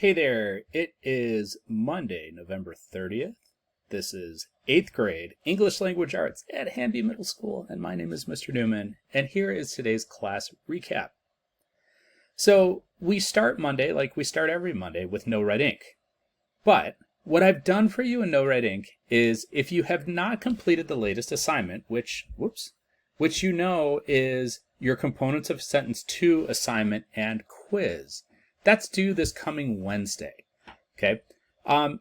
Hey there, it is Monday, November 30th. This is 8th grade English Language Arts at Hanby Middle School, and my name is Mr. Newman, and here is today's class recap. So we start Monday like we start every Monday with No Red Ink. But what I've done for you in No Red Ink is if you have not completed the latest assignment, which you know is your Components of Sentence 2 assignment and quiz. That's due this coming Wednesday, okay?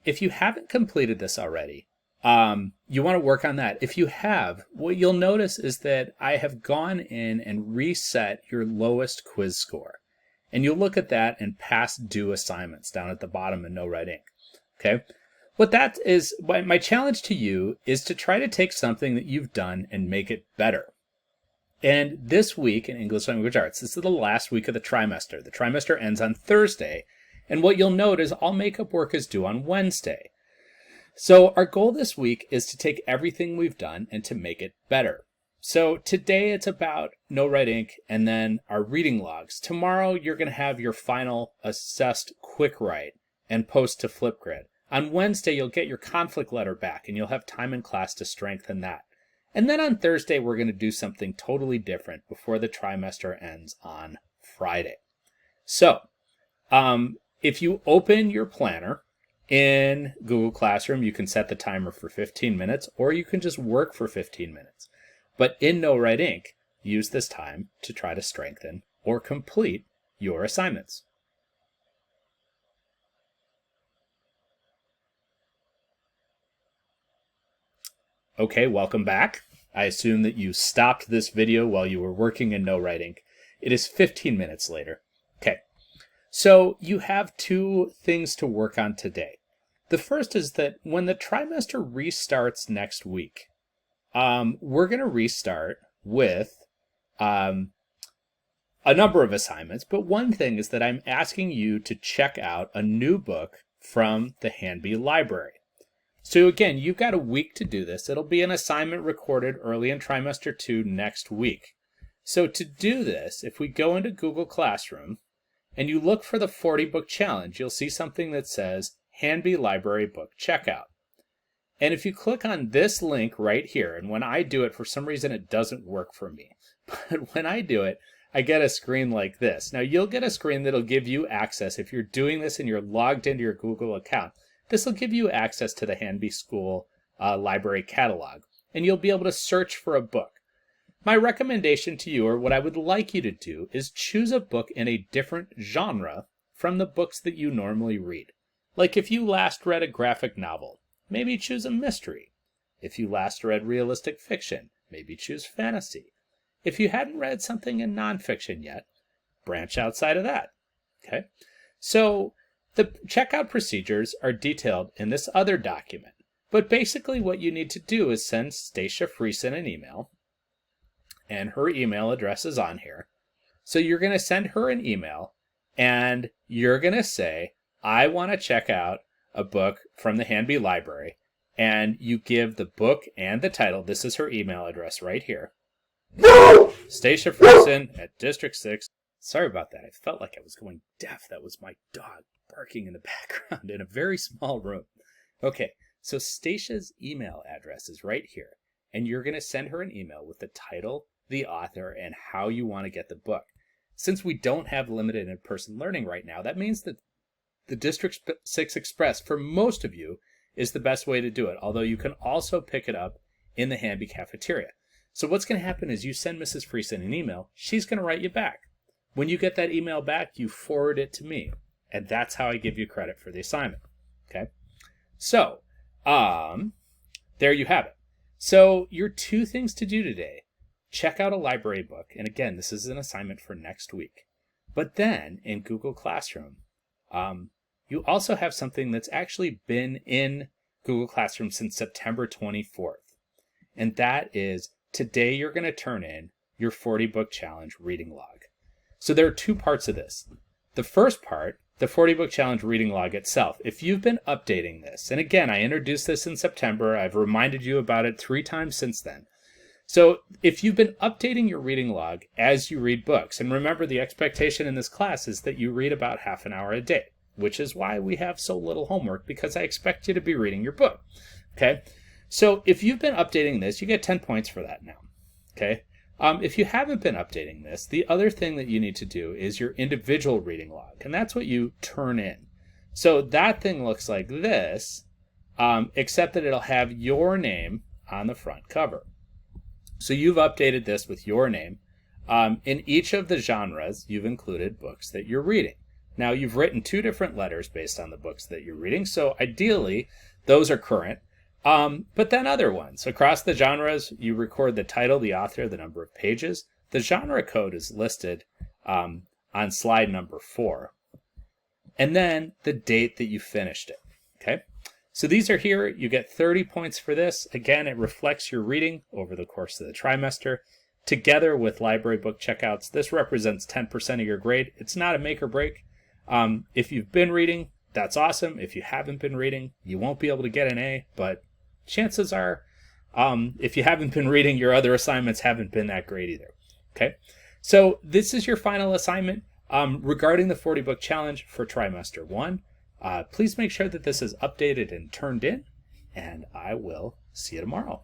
If you haven't completed this already, you want to work on that. If you have, what you'll notice is that I have gone in and reset your lowest quiz score. And you'll look at that and past due assignments down at the bottom in No Red Ink, okay? What that is, my challenge to you is to try to take something that you've done and make it better. And this week in English Language Arts, this is the last week of the trimester. The trimester ends on Thursday. And what you'll note is all makeup work is due on Wednesday. So our goal this week is to take everything we've done and to make it better. So today it's about No Red Ink and then our reading logs. Tomorrow you're going to have your final assessed quick write and post to Flipgrid. On Wednesday you'll get your conflict letter back and you'll have time in class to strengthen that. And then on Thursday, we're going to do something totally different before the trimester ends on Friday. So, if you open your planner in Google Classroom, you can set the timer for 15 minutes, or you can just work for 15 minutes. But in No Red Ink, use this time to try to strengthen or complete your assignments. Okay, welcome back. I assume that you stopped this video while you were working in No Red Ink. It is 15 minutes later. Okay, so you have two things to work on today. The first is that when the trimester restarts next week, we're going to restart with a number of assignments, but one thing is that I'm asking you to check out a new book from the Hanby Library. So again, you've got a week to do this. It'll be an assignment recorded early in trimester 2 next week. So to do this, if we go into Google Classroom and you look for the 40 book challenge, you'll see something that says Hanby Library Book Checkout. And if you click on this link right here, and when I do it, for some reason it doesn't work for me. But when I do it, I get a screen like this. Now you'll get a screen that'll give you access. If you're doing this and you're logged into your Google account, this will give you access to the Hanby School Library Catalog, and you'll be able to search for a book. My recommendation to you, or what I would like you to do, is choose a book in a different genre from the books that you normally read. Like if you last read a graphic novel, maybe choose a mystery. If you last read realistic fiction, maybe choose fantasy. If you hadn't read something in nonfiction yet, branch outside of that. Okay? So the checkout procedures are detailed in this other document, but basically what you need to do is send Stacia Friesen an email, and her email address is on here. So you're going to send her an email, and you're going to say, I want to check out a book from the Hanby Library, and you give the book and the title. This is her email address right here. Stacia Friesen at District 6. Sorry about that. I felt like I was going deaf. That was my dog barking in the background in a very small room. Okay, so Stacia's email address is right here, and you're going to send her an email with the title, the author, and how you want to get the book. Since we don't have limited in-person learning right now, that means that the District 6 Express, for most of you, is the best way to do it, although you can also pick it up in the Hanby cafeteria. So what's going to happen is you send Mrs. Friesen an email, she's going to write you back. When you get that email back, you forward it to me. And that's how I give you credit for the assignment. Okay? So, there you have it. So, your two things to do today. Check out a library book. And again, this is an assignment for next week. But then, in Google Classroom, you also have something that's actually been in Google Classroom since September 24th. And that is, today you're going to turn in your 40 book challenge reading log. So there are two parts of this. The first part, the 40 book challenge reading log itself. If you've been updating this, and again, I introduced this in September, I've reminded you about it 3 times since then. So if you've been updating your reading log as you read books, and remember the expectation in this class is that you read about half an hour a day. which is why we have so little homework, because I expect you to be reading your book. Okay, so if you've been updating this, you get 10 points for that now. Okay, if you haven't been updating this, the other thing that you need to do is your individual reading log, and that's what you turn in. So that thing looks like this, except that it'll have your name on the front cover. So you've updated this with your name. In each of the genres, you've included books that you're reading. Now, you've written 2 different letters based on the books that you're reading, so ideally, those are current. But then other ones. Across the genres, you record the title, the author, the number of pages. The genre code is listed on slide number 4. And then the date that you finished it. Okay? So these are here. You get 30 points for this. Again, it reflects your reading over the course of the trimester. Together with library book checkouts, this represents 10% of your grade. It's not a make or break. If you've been reading, that's awesome. If you haven't been reading, you won't be able to get an A, but chances are, if you haven't been reading, your other assignments haven't been that great either. Okay, so this is your final assignment regarding the 40 book challenge for trimester 1. Please make sure that this is updated and turned in, and I will see you tomorrow.